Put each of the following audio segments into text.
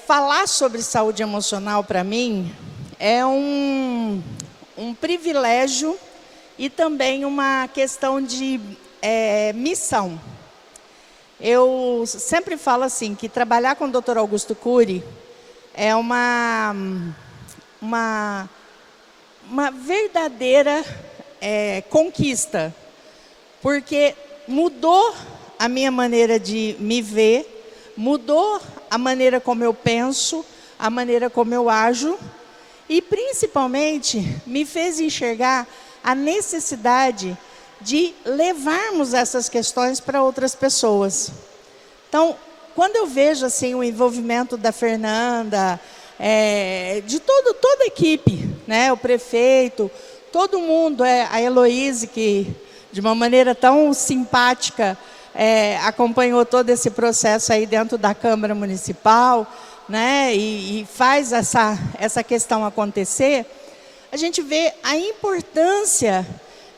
Falar sobre saúde emocional para mim é um privilégio e também uma questão de missão. Eu sempre falo assim, que trabalhar com o Dr. Augusto Cury é uma verdadeira conquista, porque mudou a minha maneira de me ver, mudou a maneira como eu penso, a maneira como eu ajo, e principalmente me fez enxergar a necessidade de levarmos essas questões para outras pessoas. Então, quando eu vejo assim, o envolvimento da Fernanda, de toda a equipe, né, o prefeito, todo mundo, a Heloíse, que de uma maneira tão simpática acompanhou todo esse processo aí dentro da Câmara Municipal, né, e faz essa questão acontecer, a gente vê a importância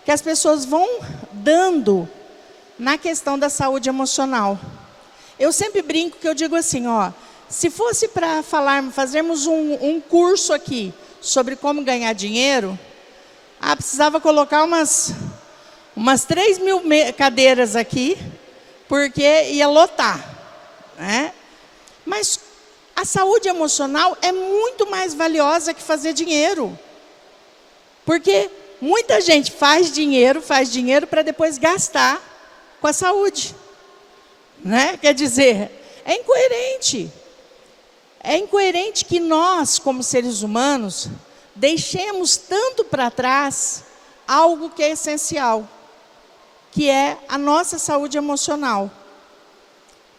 que as pessoas vão dando na questão da saúde emocional. Eu sempre brinco que eu digo assim, se fosse para fazermos um curso aqui sobre como ganhar dinheiro, precisava colocar umas 3.000 cadeiras aqui, porque ia lotar, né? Mas a saúde emocional é muito mais valiosa que fazer dinheiro. Porque muita gente faz dinheiro para depois gastar com a saúde, né? Quer dizer, é incoerente. É incoerente que nós, como seres humanos, deixemos tanto para trás algo que é essencial, que é a nossa saúde emocional.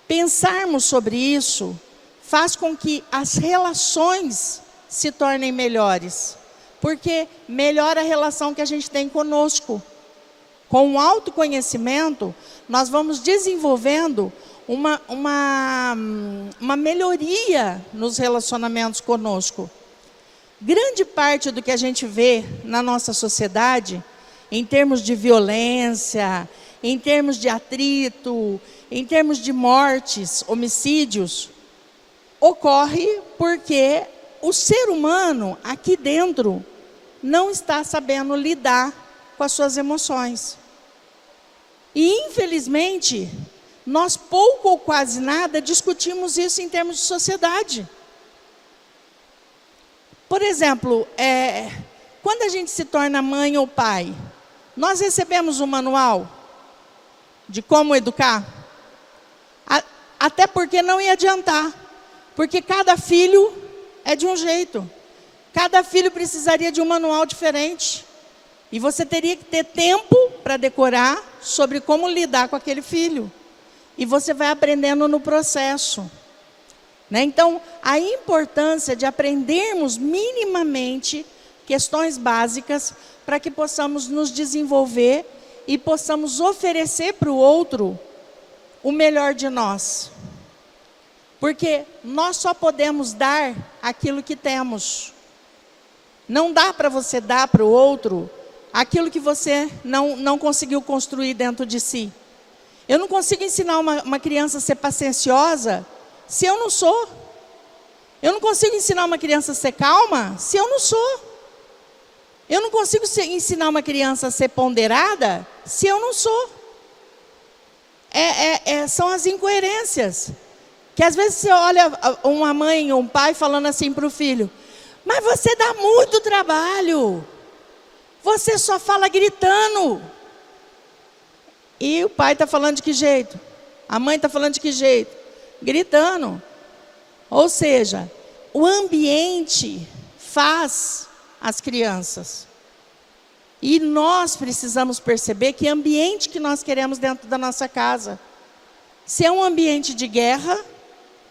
Pensarmos sobre isso faz com que as relações se tornem melhores, porque melhora a relação que a gente tem conosco. Com o autoconhecimento, nós vamos desenvolvendo uma melhoria nos relacionamentos conosco. Grande parte do que a gente vê na nossa sociedade, em termos de violência, em termos de atrito, em termos de mortes, homicídios, ocorre porque o ser humano aqui dentro não está sabendo lidar com as suas emoções. E, infelizmente, nós pouco ou quase nada discutimos isso em termos de sociedade. Por exemplo, quando a gente se torna mãe ou pai, nós recebemos um manual de como educar? Até porque não ia adiantar, porque cada filho é de um jeito. Cada filho precisaria de um manual diferente. E você teria que ter tempo para decorar sobre como lidar com aquele filho. E você vai aprendendo no processo, né? Então, a importância de aprendermos minimamente questões básicas para que possamos nos desenvolver e possamos oferecer para o outro o melhor de nós. Porque nós só podemos dar aquilo que temos. Não dá para você dar para o outro aquilo que você não conseguiu construir dentro de si. Eu não consigo ensinar uma criança a ser pacienciosa se eu não sou. Eu não consigo ensinar uma criança a ser calma se eu não sou. Eu não consigo ensinar uma criança a ser ponderada se eu não sou. São as incoerências. Que às vezes você olha uma mãe ou um pai falando assim para o filho: mas você dá muito trabalho. Você só fala gritando. E o pai está falando de que jeito? A mãe está falando de que jeito? Gritando. Ou seja, o ambiente faz as crianças. E nós precisamos perceber que ambiente que nós queremos dentro da nossa casa. Se é um ambiente de guerra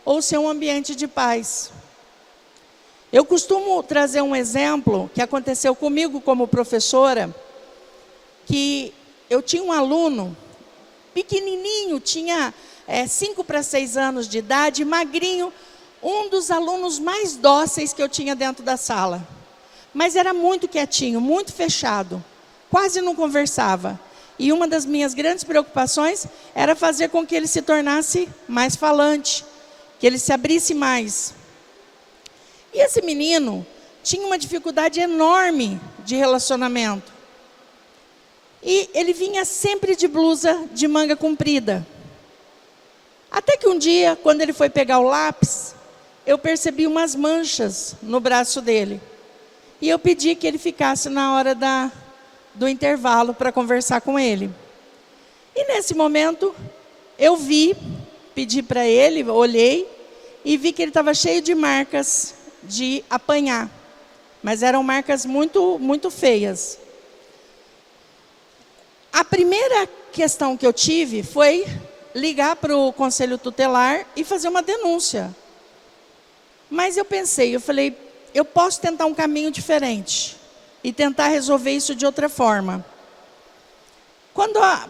ou se é um ambiente de paz. Eu costumo trazer um exemplo que aconteceu comigo como professora, que eu tinha um aluno pequenininho, tinha 5 para 6 anos de idade, magrinho, um dos alunos mais dóceis que eu tinha dentro da sala. Mas era muito quietinho, muito fechado, quase não conversava. E uma das minhas grandes preocupações era fazer com que ele se tornasse mais falante, que ele se abrisse mais. E esse menino tinha uma dificuldade enorme de relacionamento. E ele vinha sempre de blusa de manga comprida. Até que um dia, quando ele foi pegar o lápis, eu percebi umas manchas no braço dele. E eu pedi que ele ficasse na hora do intervalo para conversar com ele. E nesse momento, eu pedi para ele, olhei, e vi que ele estava cheio de marcas de apanhar. Mas eram marcas muito, muito feias. A primeira questão que eu tive foi ligar para o conselho tutelar e fazer uma denúncia. Mas eu falei, eu posso tentar um caminho diferente e tentar resolver isso de outra forma.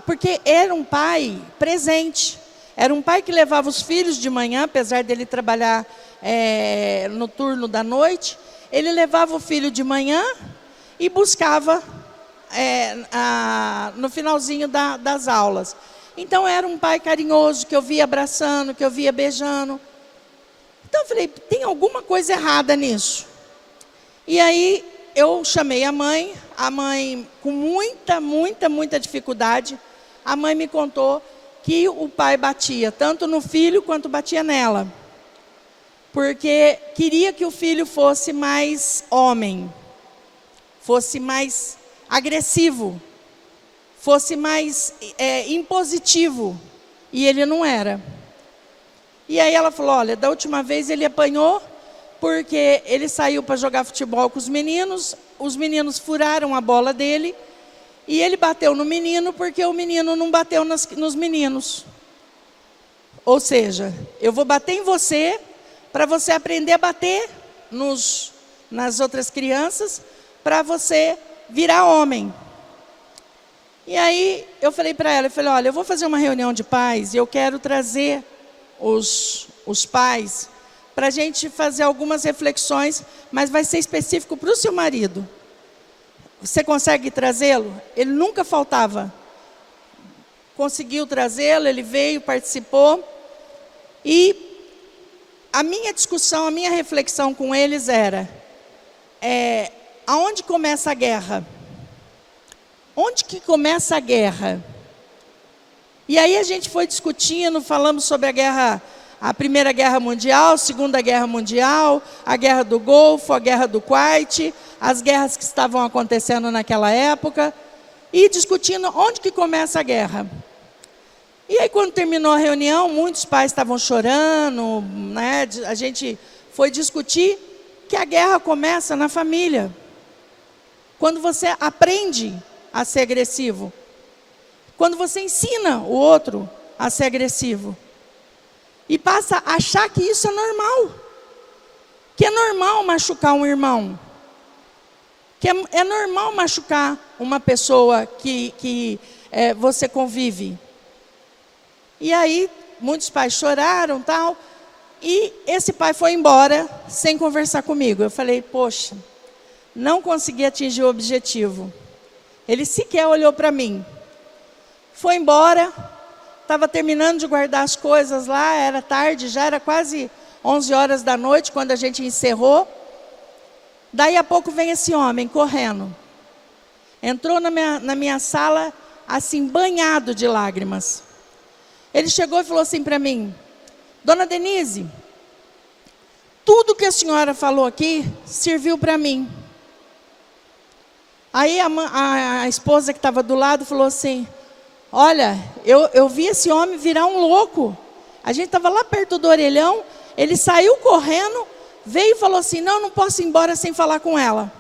Porque era um pai presente, era um pai que levava os filhos de manhã, apesar dele trabalhar no turno da noite, ele levava o filho de manhã e buscava no finalzinho das aulas. Então era um pai carinhoso, que eu via abraçando, que eu via beijando. Então eu falei, tem alguma coisa errada nisso. E aí eu chamei a mãe com muita, muita, muita dificuldade, a mãe me contou que o pai batia tanto no filho quanto batia nela. Porque queria que o filho fosse mais homem, fosse mais agressivo, fosse mais impositivo. E ele não era. E aí ela falou, olha, da última vez ele apanhou porque ele saiu para jogar futebol com os meninos furaram a bola dele, e ele bateu no menino porque o menino não bateu nos meninos. Ou seja, eu vou bater em você para você aprender a bater nas outras crianças, para você virar homem. E aí eu falei para ela, olha, eu vou fazer uma reunião de pais e eu quero trazer os pais para a gente fazer algumas reflexões, mas vai ser específico para o seu marido. Você consegue trazê-lo? Ele nunca faltava. Conseguiu trazê-lo, ele veio, participou. E a minha discussão, a minha reflexão com eles era, aonde começa a guerra? Onde que começa a guerra? E aí a gente foi discutindo, falamos sobre a Primeira Guerra Mundial, a Segunda Guerra Mundial, a Guerra do Golfo, a Guerra do Kuwait, as guerras que estavam acontecendo naquela época, e discutindo onde que começa a guerra. E aí quando terminou a reunião, muitos pais estavam chorando, né? A gente foi discutir que a guerra começa na família. Quando você aprende a ser agressivo. Quando você ensina o outro a ser agressivo. E passa a achar que isso é normal. Que é normal machucar um irmão. Que é normal machucar uma pessoa que você convive. E aí, muitos pais choraram, tal. E esse pai foi embora sem conversar comigo. Eu falei, poxa, não consegui atingir o objetivo. Ele sequer olhou para mim. Foi embora, estava terminando de guardar as coisas lá, era tarde, já era quase 11 horas da noite, quando a gente encerrou. Daí a pouco vem esse homem correndo. Entrou na minha sala, assim, banhado de lágrimas. Ele chegou e falou assim para mim, Dona Denise, tudo que a senhora falou aqui serviu para mim. Aí a esposa que estava do lado falou assim, olha, eu vi esse homem virar um louco. A gente estava lá perto do orelhão, ele saiu correndo, veio e falou assim, não posso ir embora sem falar com ela.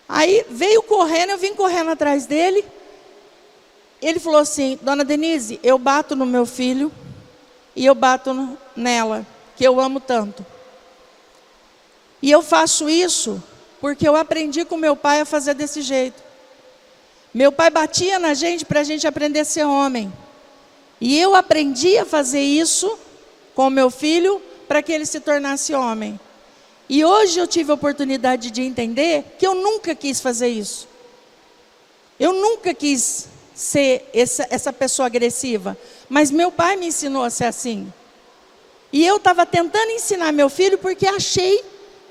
Aí veio correndo, eu vim correndo atrás dele. Ele falou assim, Dona Denise, eu bato no meu filho e eu bato nela, que eu amo tanto. E eu faço isso porque eu aprendi com meu pai a fazer desse jeito. Meu pai batia na gente para a gente aprender a ser homem. E eu aprendi a fazer isso com meu filho para que ele se tornasse homem. E hoje eu tive a oportunidade de entender que eu nunca quis fazer isso. Eu nunca quis ser essa pessoa agressiva. Mas meu pai me ensinou a ser assim. E eu estava tentando ensinar meu filho porque achei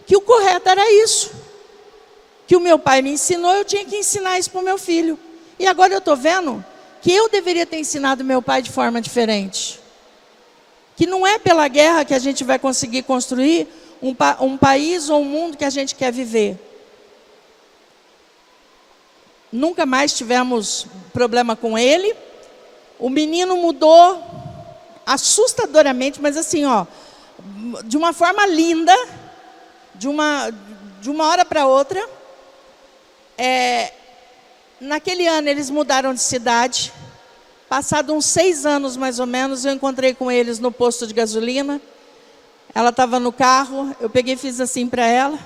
que o correto era isso. Que o meu pai me ensinou, eu tinha que ensinar isso para o meu filho. E agora eu estou vendo que eu deveria ter ensinado meu pai de forma diferente. Que não é pela guerra que a gente vai conseguir construir um país ou um mundo que a gente quer viver. Nunca mais tivemos problema com ele. O menino mudou assustadoramente, mas assim, ó, de uma forma linda, de uma hora para outra. Naquele ano eles mudaram de cidade. Passado uns 6 anos mais ou menos, eu encontrei com eles no posto de gasolina. Ela estava no carro, eu peguei e fiz assim para ela.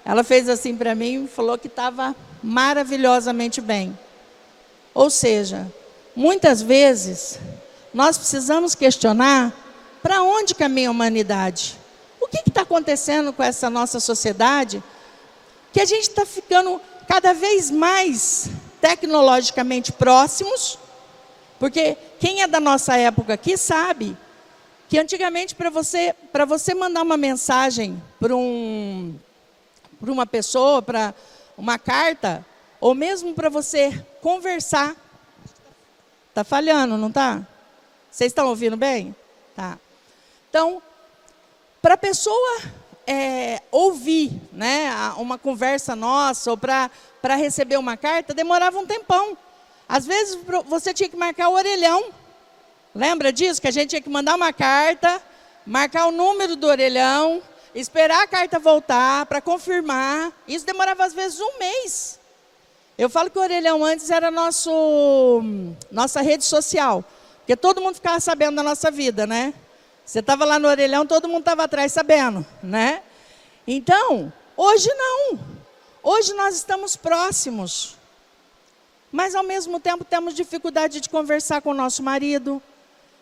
Ela fez assim para mim e falou que estava maravilhosamente bem. Ou seja, muitas vezes nós precisamos questionar para onde caminha a humanidade. O que está acontecendo com essa nossa sociedade? Que a gente está ficando cada vez mais tecnologicamente próximos, porque quem é da nossa época aqui sabe que antigamente para você mandar uma mensagem para uma pessoa, para uma carta, ou mesmo para você conversar, está falhando, não está? Vocês estão ouvindo bem? Tá. Então, para a pessoa ouvir, né, uma conversa nossa, ou para receber uma carta, demorava um tempão. Às vezes você tinha que marcar o orelhão. Lembra disso? Que a gente tinha que mandar uma carta, marcar o número do orelhão, esperar a carta voltar para confirmar. Isso demorava às vezes um mês. Eu falo que o orelhão antes era nossa rede social, porque todo mundo ficava sabendo da nossa vida, né? Você estava lá no orelhão, todo mundo estava atrás sabendo, né? Então, hoje não. Hoje nós estamos próximos. Mas, ao mesmo tempo, temos dificuldade de conversar com o nosso marido.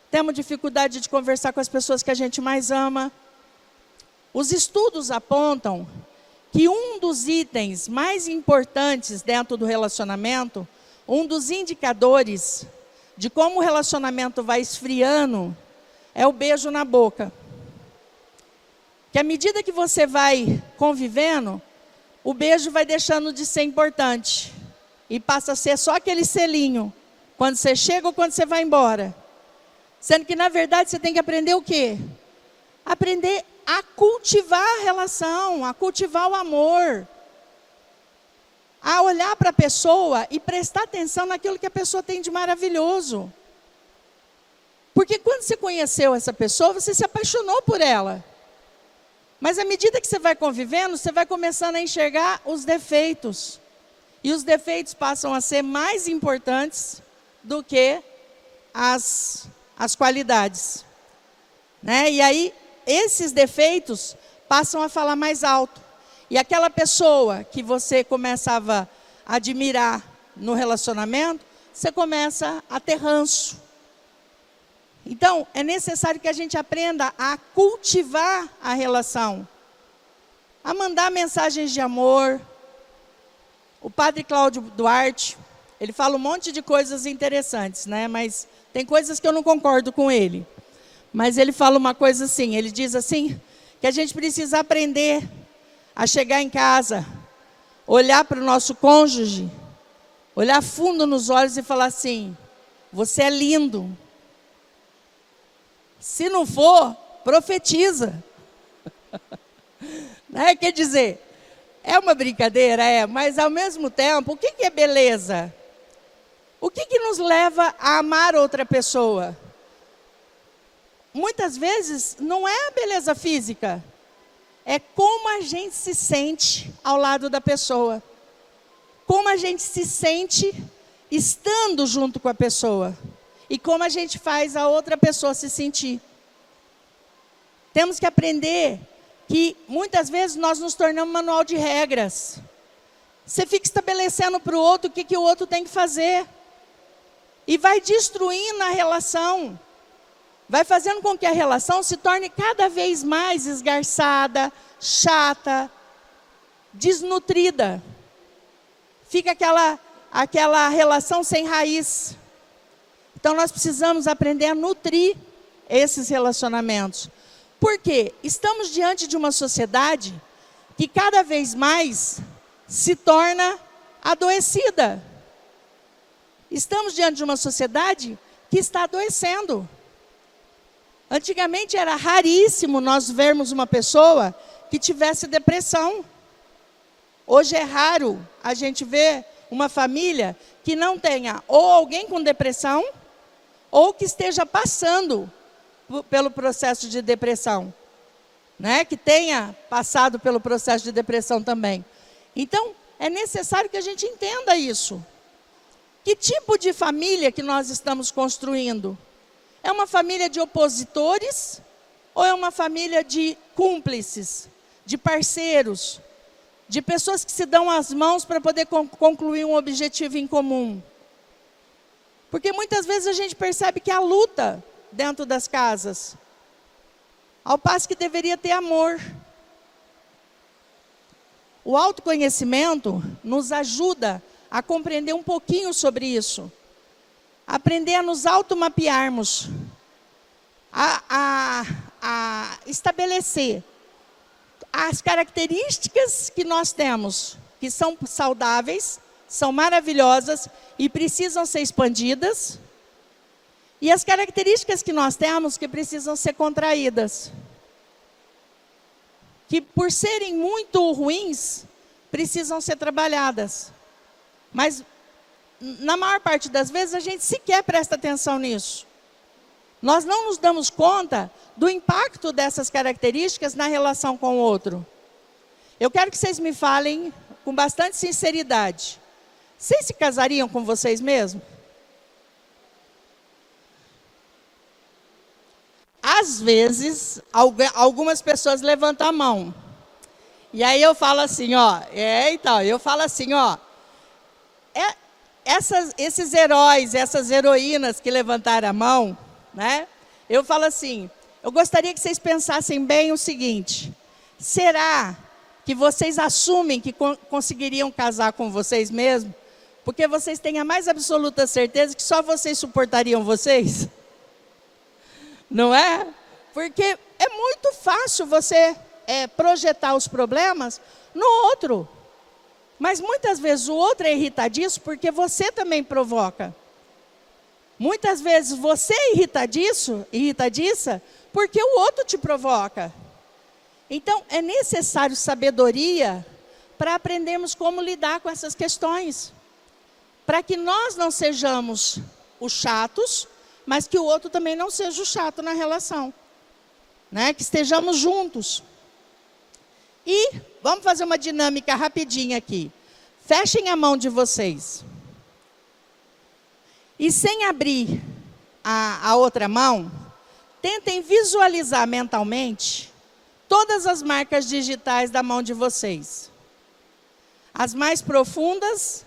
Temos dificuldade de conversar com as pessoas que a gente mais ama. Os estudos apontam que um dos itens mais importantes dentro do relacionamento, um dos indicadores de como o relacionamento vai esfriando, é o beijo na boca. Que à medida que você vai convivendo, o beijo vai deixando de ser importante. E passa a ser só aquele selinho, quando você chega ou quando você vai embora. Sendo que, na verdade, você tem que aprender o quê? Aprender a cultivar a relação, a cultivar o amor. A olhar para a pessoa e prestar atenção naquilo que a pessoa tem de maravilhoso. Porque quando você conheceu essa pessoa, você se apaixonou por ela. Mas à medida que você vai convivendo, você vai começando a enxergar os defeitos. E os defeitos passam a ser mais importantes do que as qualidades. Né? E aí, esses defeitos passam a falar mais alto. E aquela pessoa que você começava a admirar no relacionamento, você começa a ter ranço. Então, é necessário que a gente aprenda a cultivar a relação. A mandar mensagens de amor. O padre Cláudio Duarte, ele fala um monte de coisas interessantes, né? Mas tem coisas que eu não concordo com ele. Mas ele fala uma coisa assim, ele diz assim, que a gente precisa aprender a chegar em casa, olhar para o nosso cônjuge, olhar fundo nos olhos e falar assim, você é lindo. Se não for, profetiza. Né? Quer dizer, é uma brincadeira, mas ao mesmo tempo, o que é beleza? O que nos leva a amar outra pessoa? Muitas vezes não é a beleza física, é como a gente se sente ao lado da pessoa. Como a gente se sente estando junto com a pessoa. E como a gente faz a outra pessoa se sentir. Temos que aprender que muitas vezes nós nos tornamos manual de regras. Você fica estabelecendo para o outro o que o outro tem que fazer. E vai destruindo a relação. Vai fazendo com que a relação se torne cada vez mais esgarçada, chata, desnutrida. Fica aquela relação sem raiz. Então nós precisamos aprender a nutrir esses relacionamentos. Por quê? Estamos diante de uma sociedade que cada vez mais se torna adoecida. Estamos diante de uma sociedade que está adoecendo. Antigamente era raríssimo nós vermos uma pessoa que tivesse depressão. Hoje é raro a gente ver uma família que não tenha ou alguém com depressão ou que esteja passando pelo processo de depressão, né? Que tenha passado pelo processo de depressão também. Então, é necessário que a gente entenda isso. Que tipo de família que nós estamos construindo? É uma família de opositores ou é uma família de cúmplices, de parceiros, de pessoas que se dão as mãos para poder concluir um objetivo em comum? Porque muitas vezes a gente percebe que há luta dentro das casas, ao passo que deveria ter amor. O autoconhecimento nos ajuda a compreender um pouquinho sobre isso, aprender a nos automapearmos, a estabelecer as características que nós temos, que são saudáveis, são maravilhosas e precisam ser expandidas, e as características que nós temos que precisam ser contraídas, que por serem muito ruins, precisam ser trabalhadas. Mas, na maior parte das vezes, a gente sequer presta atenção nisso. Nós não nos damos conta do impacto dessas características na relação com o outro. Eu quero que vocês me falem com bastante sinceridade. Vocês se casariam com vocês mesmos? Às vezes, algumas pessoas levantam a mão. E aí eu falo assim, ó, esses heróis, essas heroínas que levantaram a mão, né? Eu falo assim, eu gostaria que vocês pensassem bem o seguinte: será que vocês assumem que conseguiriam casar com vocês mesmos? Porque vocês têm a mais absoluta certeza que só vocês suportariam vocês? Não é? Porque é muito fácil você projetar os problemas no outro. Mas muitas vezes o outro é irritadiço porque você também provoca. Muitas vezes você é irritadiça porque o outro te provoca. Então é necessário sabedoria para aprendermos como lidar com essas questões. Para que nós não sejamos os chatos, mas que o outro também não seja o chato na relação, né? Que estejamos juntos. E vamos fazer uma dinâmica rapidinha aqui. Fechem a mão de vocês. E sem abrir a outra mão, tentem visualizar mentalmente todas as marcas digitais da mão de vocês. As mais profundas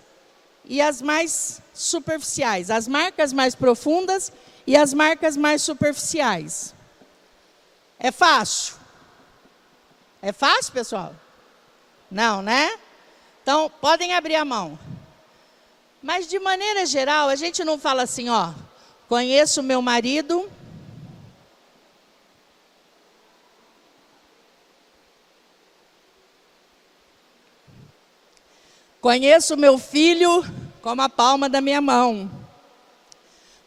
e as mais superficiais. As marcas mais profundas e as marcas mais superficiais. É fácil? É fácil, pessoal? Não, né? Então, podem abrir a mão. Mas, de maneira geral, a gente não fala assim, ó, conheço meu marido, conheço meu filho como a palma da minha mão.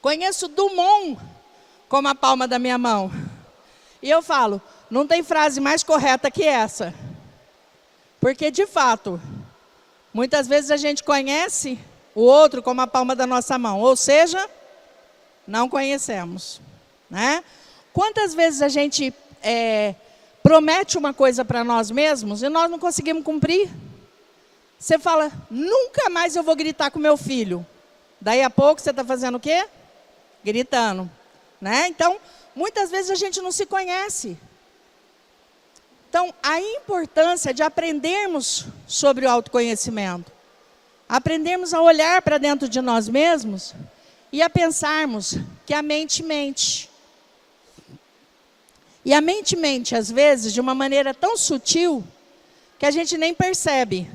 Conheço Dumont como a palma da minha mão. E eu falo, não tem frase mais correta que essa. Porque, de fato, muitas vezes a gente conhece o outro como a palma da nossa mão. Ou seja, não conhecemos, né? Quantas vezes a gente promete uma coisa para nós mesmos e nós não conseguimos cumprir? Você fala, nunca mais eu vou gritar com meu filho. Daí a pouco você está fazendo o quê? Gritando, né? Então, muitas vezes a gente não se conhece. Então, a importância de aprendermos sobre o autoconhecimento. Aprendermos a olhar para dentro de nós mesmos e a pensarmos que a mente mente. E a mente mente, às vezes, de uma maneira tão sutil que a gente nem percebe.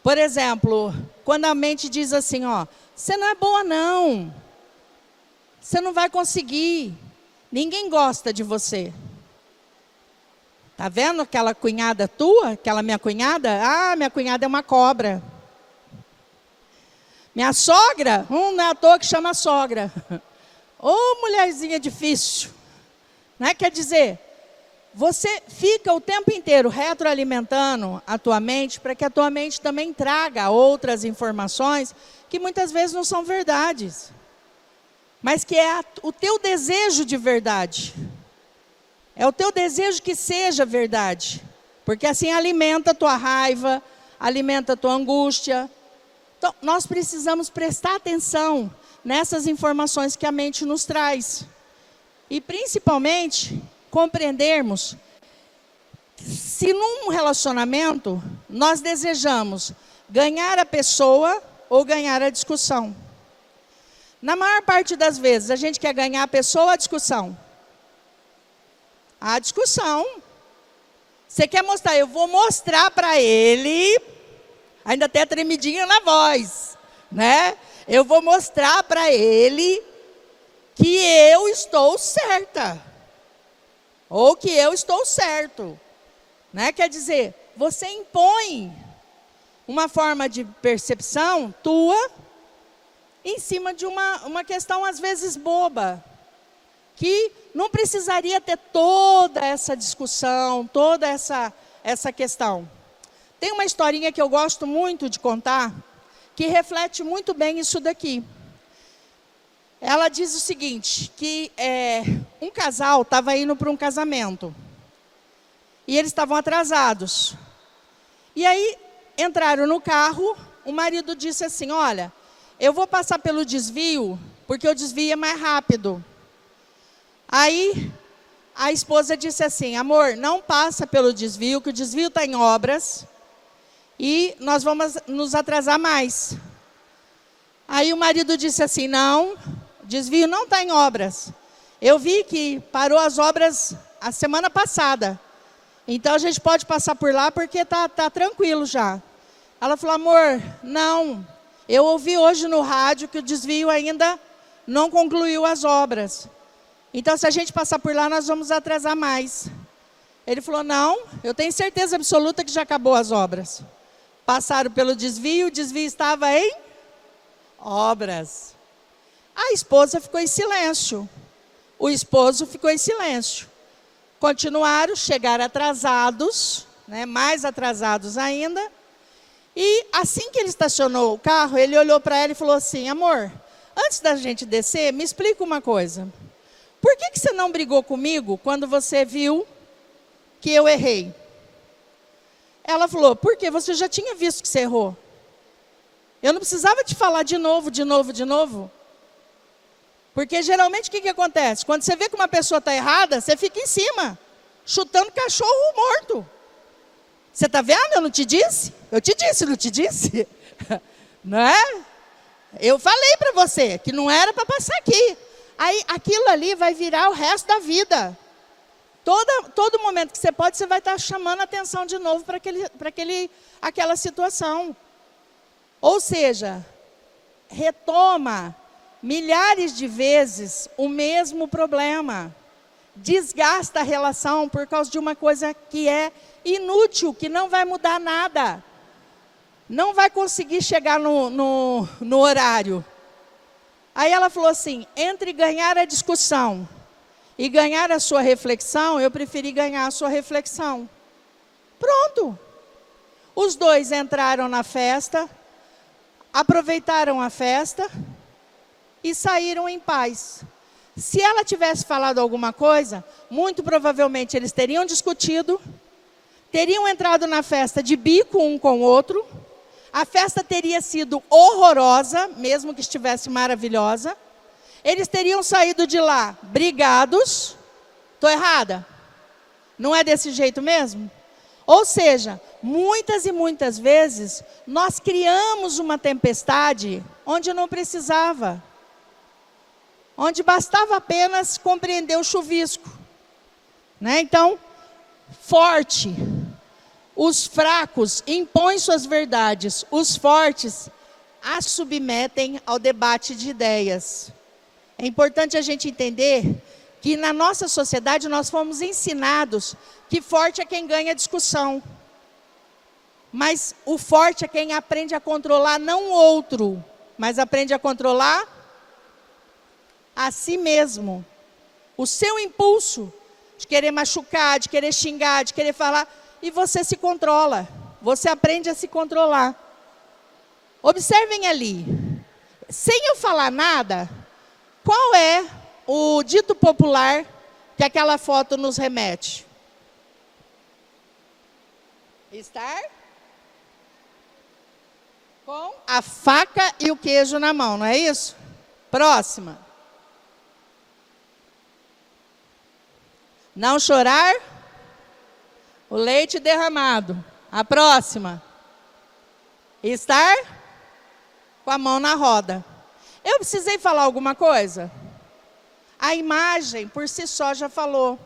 Por exemplo, quando a mente diz assim, ó, você não é boa não, você não vai conseguir, ninguém gosta de você. Tá vendo aquela cunhada tua, aquela minha cunhada? Ah, minha cunhada é uma cobra. Minha sogra, não é à toa que chama sogra. Ô, mulherzinha difícil. Né? Quer dizer, você fica o tempo inteiro retroalimentando a tua mente para que a tua mente também traga outras informações que muitas vezes não são verdades, mas que é o teu desejo de verdade. É o teu desejo que seja verdade, porque assim alimenta a tua raiva, alimenta a tua angústia. Então, nós precisamos prestar atenção nessas informações que a mente nos traz. E principalmente, compreendermos se num relacionamento nós desejamos ganhar a pessoa ou ganhar a discussão. Na maior parte das vezes, a gente quer ganhar a pessoa ou a discussão? A discussão. Você quer mostrar, eu vou mostrar para ele, ainda até tremidinha na voz, né? Eu vou mostrar para ele que eu estou certa. Ou que eu estou certo. Né? Quer dizer, você impõe uma forma de percepção tua em cima de uma questão às vezes boba, que não precisaria ter toda essa discussão, toda essa questão. Tem uma historinha que eu gosto muito de contar, que reflete muito bem isso daqui. Ela diz o seguinte, que um casal estava indo para um casamento, e eles estavam atrasados. E aí, entraram no carro, o marido disse assim, olha, eu vou passar pelo desvio, porque o desvio é mais rápido. Aí, a esposa disse assim, amor, não passa pelo desvio, que o desvio está em obras, e nós vamos nos atrasar mais. Aí o marido disse assim, não, o desvio não está em obras. Eu vi que parou as obras a semana passada. Então a gente pode passar por lá porque tá tranquilo já. Ela falou, amor, não, eu ouvi hoje no rádio que o desvio ainda não concluiu as obras. Então se a gente passar por lá nós vamos atrasar mais. Ele falou, não, eu tenho certeza absoluta que já acabou as obras. Passaram pelo desvio, o desvio estava em obras. A esposa ficou em silêncio. O esposo ficou em silêncio. Continuaram, chegaram atrasados, né, mais atrasados ainda. E assim que ele estacionou o carro, ele olhou para ela e falou assim, amor, antes da gente descer, me explica uma coisa. Por que você não brigou comigo quando você viu que eu errei? Ela falou, porque você já tinha visto que você errou. Eu não precisava te falar de novo. Porque geralmente o que acontece? Quando você vê que uma pessoa está errada, você fica em cima, chutando cachorro morto. Você está vendo? Eu não te disse? Eu te disse, não te disse? Não é? Eu falei para você que não era para passar aqui. Aí aquilo ali vai virar o resto da vida. Todo momento que você pode, você vai estar chamando a atenção de novo para aquela situação. Ou seja, retoma milhares de vezes o mesmo problema. Desgasta a relação por causa de uma coisa que é inútil, que não vai mudar nada. Não vai conseguir chegar no horário. Aí ela falou assim, entre ganhar a discussão e ganhar a sua reflexão, eu preferi ganhar a sua reflexão. Pronto. Os dois entraram na festa, aproveitaram a festa e saíram em paz. Se ela tivesse falado alguma coisa, muito provavelmente eles teriam discutido, teriam entrado na festa de bico um com o outro, a festa teria sido horrorosa, mesmo que estivesse maravilhosa, eles teriam saído de lá brigados. Estou errada? Não é desse jeito mesmo? Ou seja, muitas e muitas vezes, nós criamos uma tempestade onde não precisava. Onde bastava apenas compreender o chuvisco. Né? Então, forte. Os fracos impõem suas verdades. Os fortes as submetem ao debate de ideias. É importante a gente entender que na nossa sociedade nós fomos ensinados que forte é quem ganha a discussão. Mas o forte é quem aprende a controlar não o outro, mas aprende a controlar a si mesmo. O seu impulso de querer machucar, de querer xingar, de querer falar, e você se controla. Você aprende a se controlar. Observem ali. Sem eu falar nada, qual é o dito popular que aquela foto nos remete? Estar com a faca e o queijo na mão, não é isso? Próxima. Não chorar o leite derramado. A próxima. Estar com a mão na roda. Eu precisei falar alguma coisa? A imagem, por si só, já falou.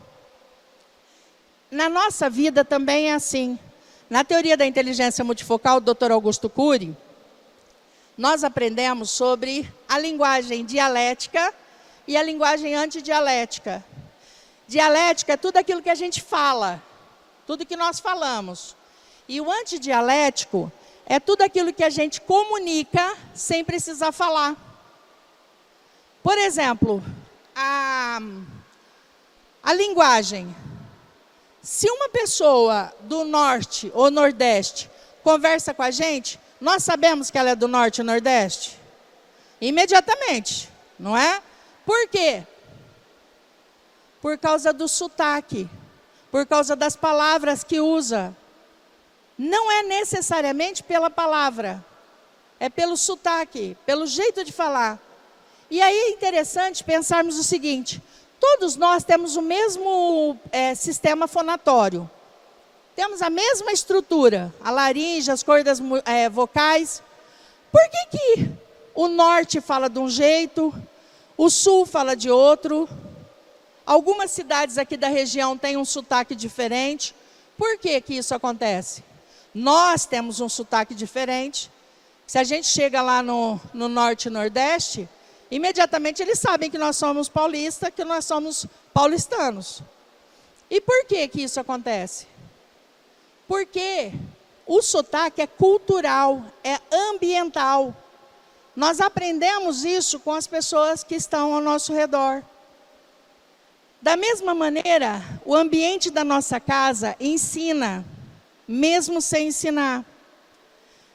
Na nossa vida também é assim. Na teoria da inteligência multifocal, do Dr. Augusto Cury, nós aprendemos sobre a linguagem dialética e a linguagem antidialética. Dialética é tudo aquilo que a gente fala, tudo que nós falamos. E o antidialético é tudo aquilo que a gente comunica sem precisar falar. Por exemplo, a linguagem. Se uma pessoa do norte ou nordeste conversa com a gente, nós sabemos que ela é do norte ou nordeste? Imediatamente, não é? Por quê? Por causa do sotaque, por causa das palavras que usa. Não é necessariamente pela palavra, é pelo sotaque, pelo jeito de falar. E aí é interessante pensarmos o seguinte: todos nós temos o mesmo sistema fonatório. Temos a mesma estrutura, a laringe, as cordas vocais. Por que o norte fala de um jeito, o sul fala de outro? Algumas cidades aqui da região têm um sotaque diferente. Por que isso acontece? Nós temos um sotaque diferente. Se a gente chega lá no norte e nordeste, imediatamente eles sabem que nós somos paulistas, que nós somos paulistanos. E por que isso acontece? Porque o sotaque é cultural, é ambiental. Nós aprendemos isso com as pessoas que estão ao nosso redor. Da mesma maneira, o ambiente da nossa casa ensina, mesmo sem ensinar.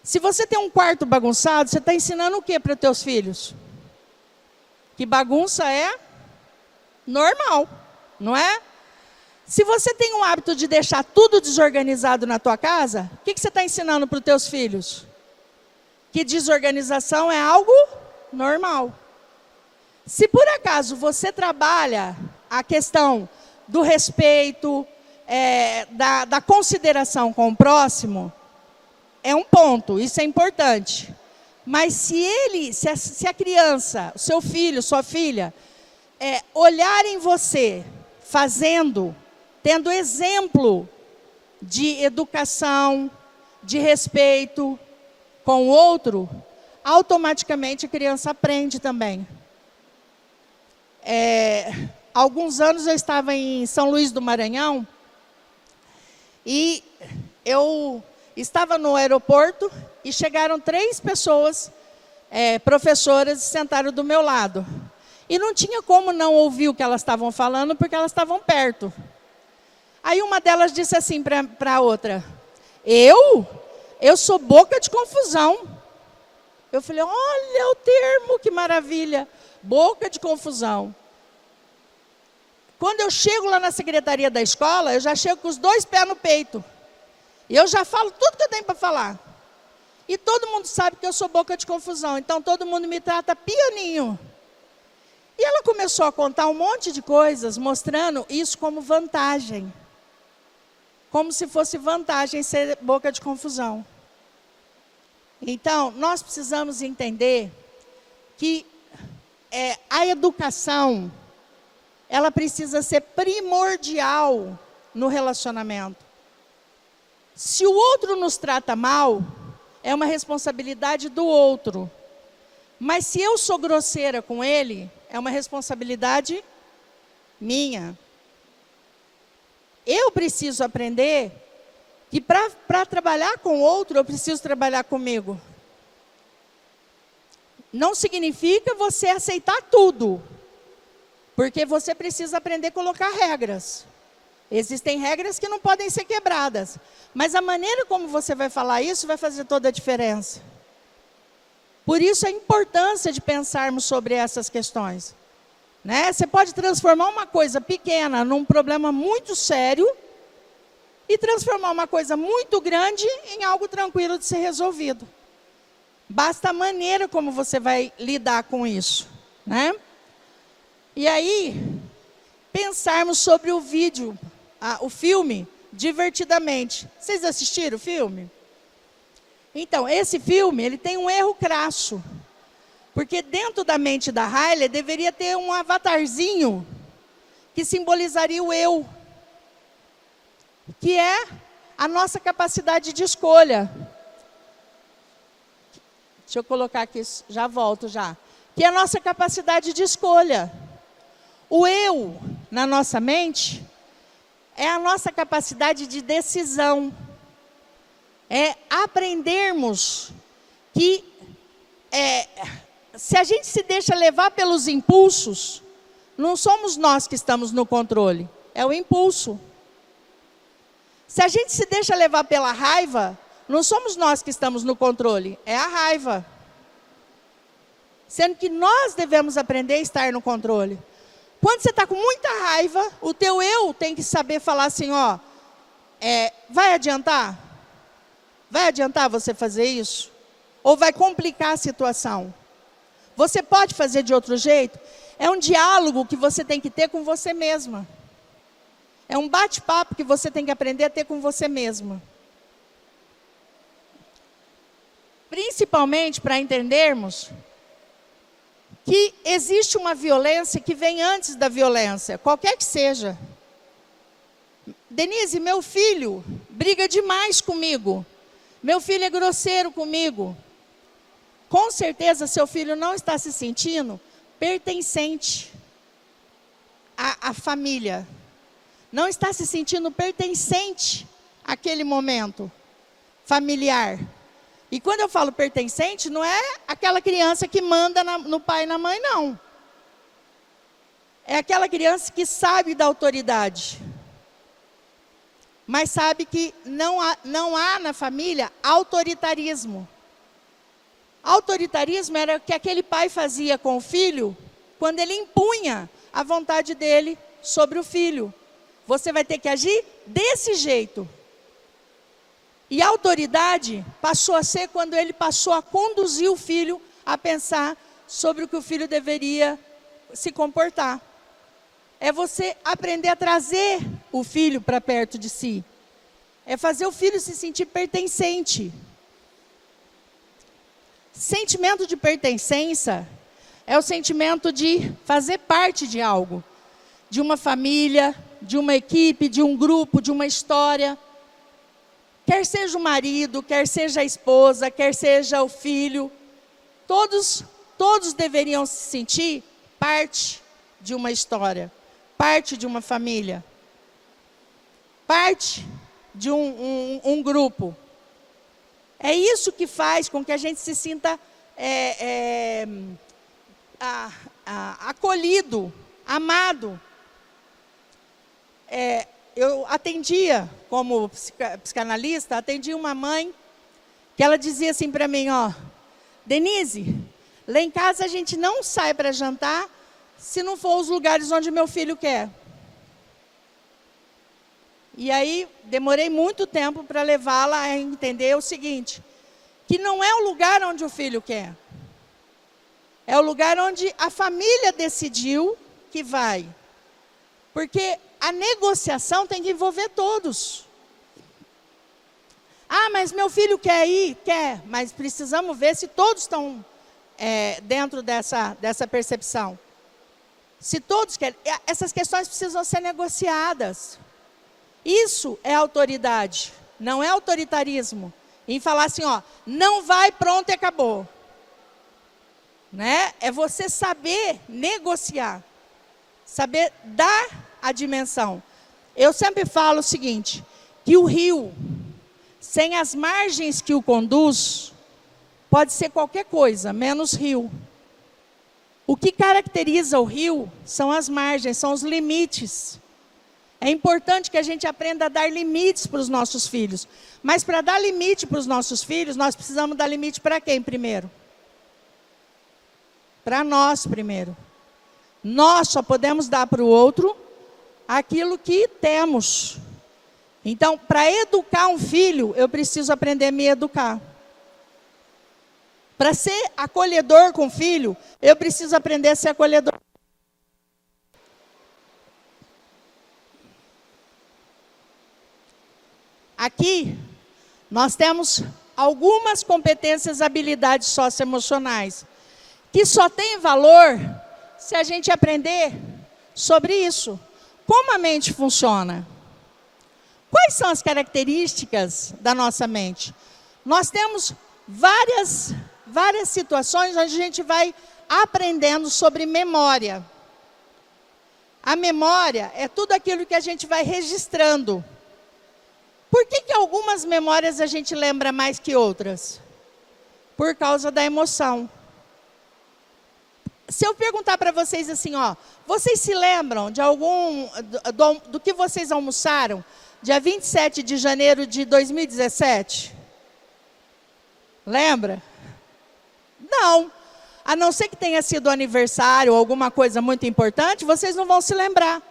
Se você tem um quarto bagunçado, você está ensinando o que para os teus filhos? Que bagunça é normal, não é? Se você tem o hábito de deixar tudo desorganizado na tua casa, o que você está ensinando para os teus filhos? Que desorganização é algo normal. Se por acaso você trabalha a questão do respeito, da consideração com o próximo, é um ponto, isso é importante. Mas se a criança, o seu filho, sua filha, olhar em você, fazendo, tendo exemplo de educação, de respeito com o outro, automaticamente a criança aprende também. Alguns anos eu estava em São Luís do Maranhão e eu estava no aeroporto e chegaram 3 pessoas, professoras, e sentaram do meu lado. E não tinha como não ouvir o que elas estavam falando, porque elas estavam perto. Aí uma delas disse assim para a outra: eu sou boca de confusão. Eu falei: olha o termo, que maravilha, boca de confusão. Quando eu chego lá na secretaria da escola, eu já chego com os 2 pés no peito. E eu já falo tudo que eu tenho para falar. E todo mundo sabe que eu sou boca de confusão, então todo mundo me trata pianinho. E ela começou a contar um monte de coisas, mostrando isso como vantagem. Como se fosse vantagem ser boca de confusão. Então, nós precisamos entender que a educação, ela precisa ser primordial no relacionamento. Se o outro nos trata mal, é uma responsabilidade do outro. Mas se eu sou grosseira com ele, é uma responsabilidade minha. Eu preciso aprender que para trabalhar com o outro, eu preciso trabalhar comigo. Não significa você aceitar tudo, porque você precisa aprender a colocar regras. Existem regras que não podem ser quebradas, mas a maneira como você vai falar isso vai fazer toda a diferença. Por isso a importância de pensarmos sobre essas questões. Né? Você pode transformar uma coisa pequena num problema muito sério e transformar uma coisa muito grande em algo tranquilo de ser resolvido. Basta a maneira como você vai lidar com isso. Né? E aí, pensarmos sobre o vídeo, o filme, Divertidamente. Vocês assistiram o filme? Então, esse filme, ele tem um erro crasso. Porque dentro da mente da Riley deveria ter um avatarzinho que simbolizaria o eu. Que é a nossa capacidade de escolha. Deixa eu colocar aqui, já volto já. Que é a nossa capacidade de escolha. O eu, na nossa mente, é a nossa capacidade de decisão. É aprendermos que se a gente se deixa levar pelos impulsos, não somos nós que estamos no controle, é o impulso. Se a gente se deixa levar pela raiva, não somos nós que estamos no controle, é a raiva. Sendo que nós devemos aprender a estar no controle. Quando você está com muita raiva, o teu eu tem que saber falar assim, ó, vai adiantar? Vai adiantar você fazer isso? Ou vai complicar a situação? Você pode fazer de outro jeito? É um diálogo que você tem que ter com você mesma. É um bate-papo que você tem que aprender a ter com você mesma. Principalmente para entendermos que existe uma violência que vem antes da violência, qualquer que seja. Denise, meu filho briga demais comigo. Meu filho é grosseiro comigo. Com certeza, seu filho não está se sentindo pertencente à família. Não está se sentindo pertencente àquele momento familiar. E quando eu falo pertencente, não é aquela criança que manda no pai e na mãe, não. É aquela criança que sabe da autoridade. Mas sabe que não há na família autoritarismo. Autoritarismo era o que aquele pai fazia com o filho, quando ele impunha a vontade dele sobre o filho. Você vai ter que agir desse jeito. E a autoridade passou a ser quando ele passou a conduzir o filho a pensar sobre o que o filho deveria se comportar. É você aprender a trazer o filho para perto de si. É fazer o filho se sentir pertencente. Sentimento de pertencença é o sentimento de fazer parte de algo. De uma família, de uma equipe, de um grupo, de uma história. Quer seja o marido, quer seja a esposa, quer seja o filho. Todos deveriam se sentir parte de uma história. Parte de uma família. Parte de um grupo. É isso que faz com que a gente se sinta acolhido, amado. Eu atendia, como psicanalista, atendia uma mãe, que ela dizia assim para mim, ó, Denise, lá em casa a gente não sai para jantar se não for os lugares onde meu filho quer. E aí, demorei muito tempo para levá-la a entender o seguinte, que não é o lugar onde o filho quer. É o lugar onde a família decidiu que vai. Porque a negociação tem que envolver todos. Ah, mas meu filho quer ir? Quer, mas precisamos ver se todos estão dentro dessa percepção. Se todos querem, essas questões precisam ser negociadas. Isso é autoridade, não é autoritarismo. Em falar assim, ó, não vai, pronto e acabou. Né? É você saber negociar. saber dar a dimensão. Eu sempre falo o seguinte, que o rio, sem as margens que o conduz, pode ser qualquer coisa, menos rio. O que caracteriza o rio são as margens, são os limites. É importante que a gente aprenda a dar limites para os nossos filhos. Mas para dar limite para os nossos filhos, nós precisamos dar limite para quem primeiro? Para nós primeiro. Nós só podemos dar para o outro aquilo que temos. Então, para educar um filho, eu preciso aprender a me educar. Para ser acolhedor com o filho, eu preciso aprender a ser acolhedor. Aqui, nós temos algumas competências e habilidades socioemocionais, que só tem valor se a gente aprender sobre isso. Como a mente funciona? Quais são as características da nossa mente? Nós temos várias situações onde a gente vai aprendendo sobre memória. A memória é tudo aquilo que a gente vai registrando. Por que algumas memórias a gente lembra mais que outras? Por causa da emoção. Se eu perguntar para vocês assim, ó, vocês se lembram de do que vocês almoçaram dia 27 de janeiro de 2017? Lembra? Não. A não ser que tenha sido aniversário ou alguma coisa muito importante, vocês não vão se lembrar.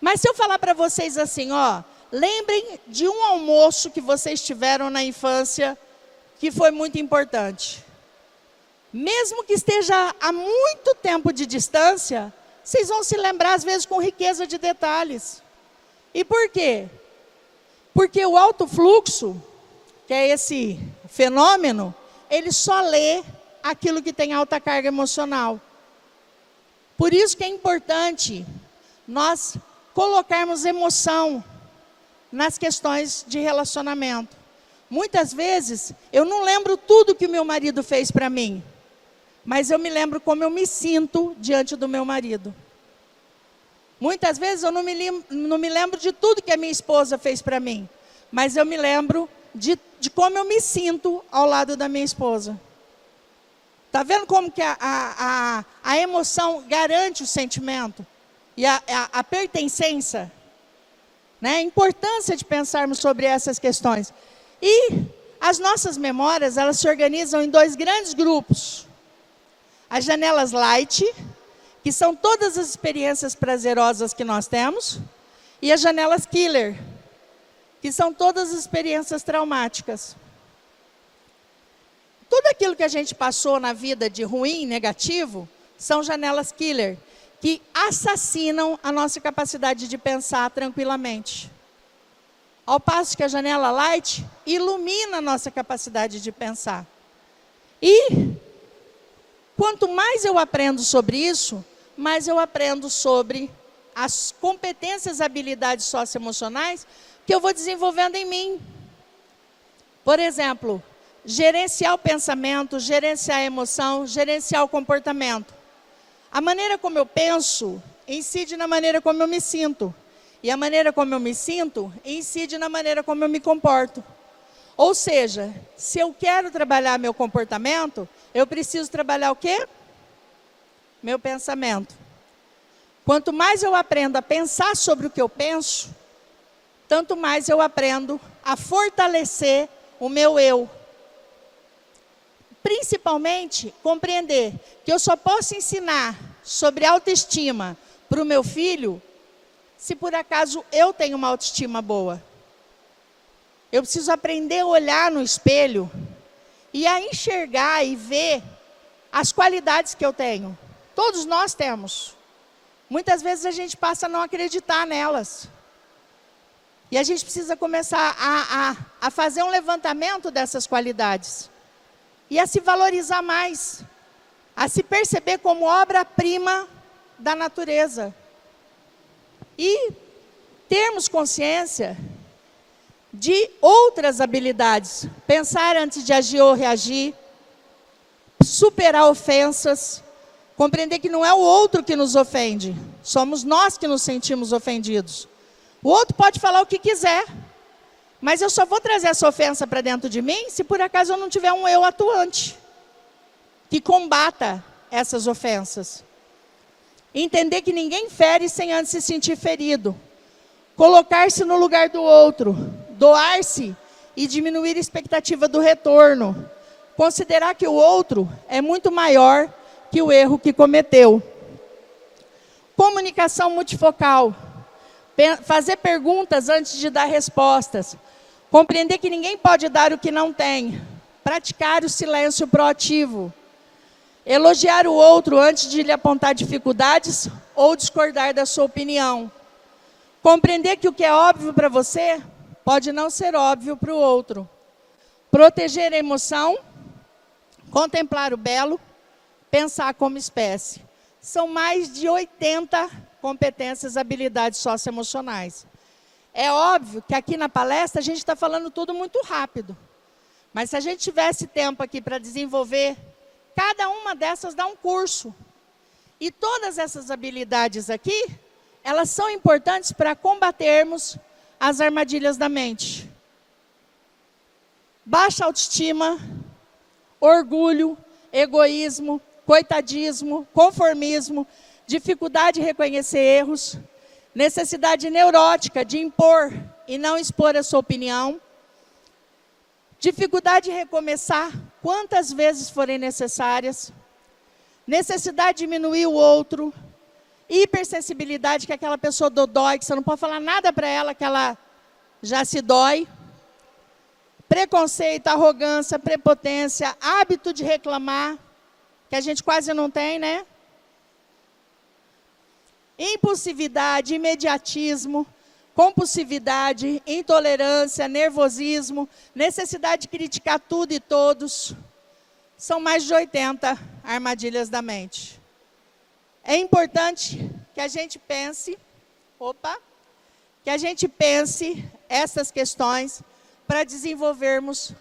Mas se eu falar para vocês assim, ó, lembrem de um almoço que vocês tiveram na infância que foi muito importante. Mesmo que esteja a muito tempo de distância, vocês vão se lembrar às vezes com riqueza de detalhes. E por quê? Porque o alto fluxo, que é esse fenômeno, ele só lê aquilo que tem alta carga emocional. Por isso que é importante nós colocarmos emoção nas questões de relacionamento. Muitas vezes, eu não lembro tudo que o meu marido fez para mim, mas eu me lembro como eu me sinto diante do meu marido. Muitas vezes eu não me lembro de tudo que a minha esposa fez para mim, mas eu me lembro de como eu me sinto ao lado da minha esposa. Está vendo como que a emoção garante o sentimento? E a pertencência? Né? A importância de pensarmos sobre essas questões. E as nossas memórias, elas se organizam em dois grandes grupos. As janelas light, que são todas as experiências prazerosas que nós temos, e as janelas killer, que são todas as experiências traumáticas. Tudo aquilo que a gente passou na vida de ruim, negativo, são janelas killer, que assassinam a nossa capacidade de pensar tranquilamente. Ao passo que a janela light ilumina a nossa capacidade de pensar. E quanto mais eu aprendo sobre isso, mais eu aprendo sobre as competências e habilidades socioemocionais que eu vou desenvolvendo em mim. Por exemplo, gerenciar o pensamento, gerenciar a emoção, gerenciar o comportamento. A maneira como eu penso incide na maneira como eu me sinto. E a maneira como eu me sinto incide na maneira como eu me comporto. Ou seja, se eu quero trabalhar meu comportamento, eu preciso trabalhar o quê? Meu pensamento. Quanto mais eu aprendo a pensar sobre o que eu penso, tanto mais eu aprendo a fortalecer o meu eu. Principalmente, compreender que eu só posso ensinar sobre autoestima para o meu filho se por acaso eu tenho uma autoestima boa. Eu preciso aprender a olhar no espelho e a enxergar e ver as qualidades que eu tenho. Todos nós temos. Muitas vezes a gente passa a não acreditar nelas. E a gente precisa começar a fazer um levantamento dessas qualidades. E a se valorizar mais. A se perceber como obra-prima da natureza. E termos consciência de outras habilidades. Pensar antes de agir ou reagir. Superar ofensas. Compreender que não é o outro que nos ofende. Somos nós que nos sentimos ofendidos. O outro pode falar o que quiser, mas eu só vou trazer essa ofensa para dentro de mim se por acaso eu não tiver um eu atuante que combata essas ofensas. Entender que ninguém fere sem antes se sentir ferido. Colocar-se no lugar do outro. Doar-se e diminuir a expectativa do retorno. Considerar que o outro é muito maior que o erro que cometeu. Comunicação multifocal. Fazer perguntas antes de dar respostas. Compreender que ninguém pode dar o que não tem. Praticar o silêncio proativo. Elogiar o outro antes de lhe apontar dificuldades ou discordar da sua opinião. Compreender que o que é óbvio para você pode não ser óbvio para o outro. Proteger a emoção. Contemplar o belo. Pensar como espécie. São mais de 80 competências, habilidades socioemocionais. É óbvio que aqui na palestra a gente está falando tudo muito rápido. Mas se a gente tivesse tempo aqui para desenvolver, cada uma dessas dá um curso. E todas essas habilidades aqui, elas são importantes para combatermos as armadilhas da mente. Baixa autoestima, orgulho, egoísmo, coitadismo, conformismo, dificuldade de reconhecer erros, necessidade neurótica de impor e não expor a sua opinião, dificuldade de recomeçar quantas vezes forem necessárias, necessidade de diminuir o outro, hipersensibilidade, que é aquela pessoa dodói, que você não pode falar nada para ela, que ela já se dói, preconceito, arrogância, prepotência, hábito de reclamar, que a gente quase não tem, né? Impulsividade, imediatismo, compulsividade, intolerância, nervosismo, necessidade de criticar tudo e todos. São mais de 80 armadilhas da mente. É importante que a gente pense, essas questões para desenvolvermos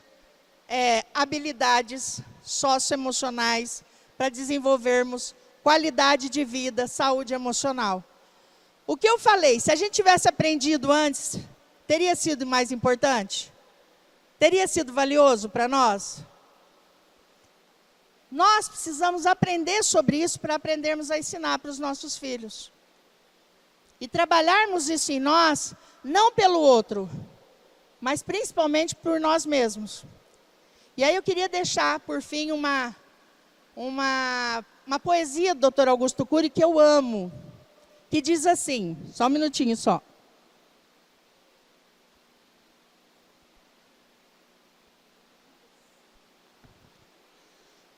habilidades socioemocionais, para desenvolvermos qualidade de vida, saúde emocional. O que eu falei, se a gente tivesse aprendido antes, teria sido mais importante? Teria sido valioso para nós? Nós precisamos aprender sobre isso para aprendermos a ensinar para os nossos filhos. E trabalharmos isso em nós, não pelo outro, mas principalmente por nós mesmos. E aí eu queria deixar, por fim, uma poesia do Dr. Augusto Cury que eu amo, que diz assim, só um minutinho só.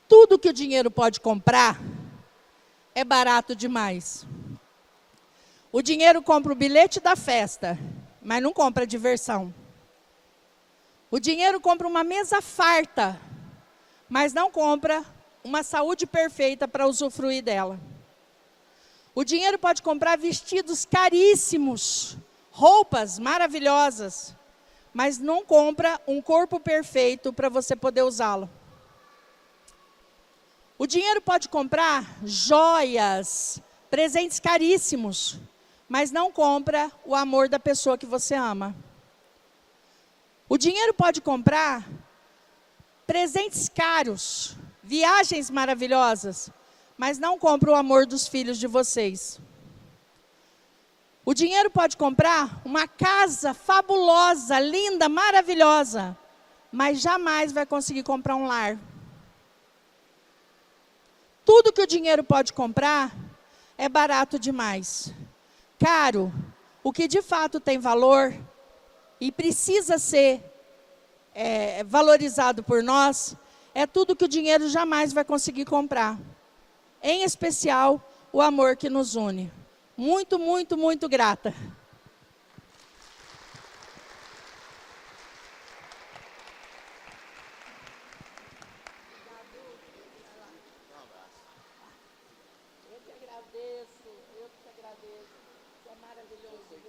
Tudo que o dinheiro pode comprar é barato demais. O dinheiro compra o bilhete da festa, mas não compra diversão. O dinheiro compra uma mesa farta, mas não compra uma saúde perfeita para usufruir dela. O dinheiro pode comprar vestidos caríssimos, roupas maravilhosas, mas não compra um corpo perfeito para você poder usá-lo. O dinheiro pode comprar joias, presentes caríssimos, mas não compra o amor da pessoa que você ama. O dinheiro pode comprar presentes caros, viagens maravilhosas, mas não compra o amor dos filhos de vocês. O dinheiro pode comprar uma casa fabulosa, linda, maravilhosa, mas jamais vai conseguir comprar um lar. Tudo que o dinheiro pode comprar é barato demais. Caro, o que de fato tem valor e precisa ser valorizado por nós, é tudo que o dinheiro jamais vai conseguir comprar. Em especial, o amor que nos une. Muito, muito, muito grata. Eu que agradeço, você é maravilhoso, viu?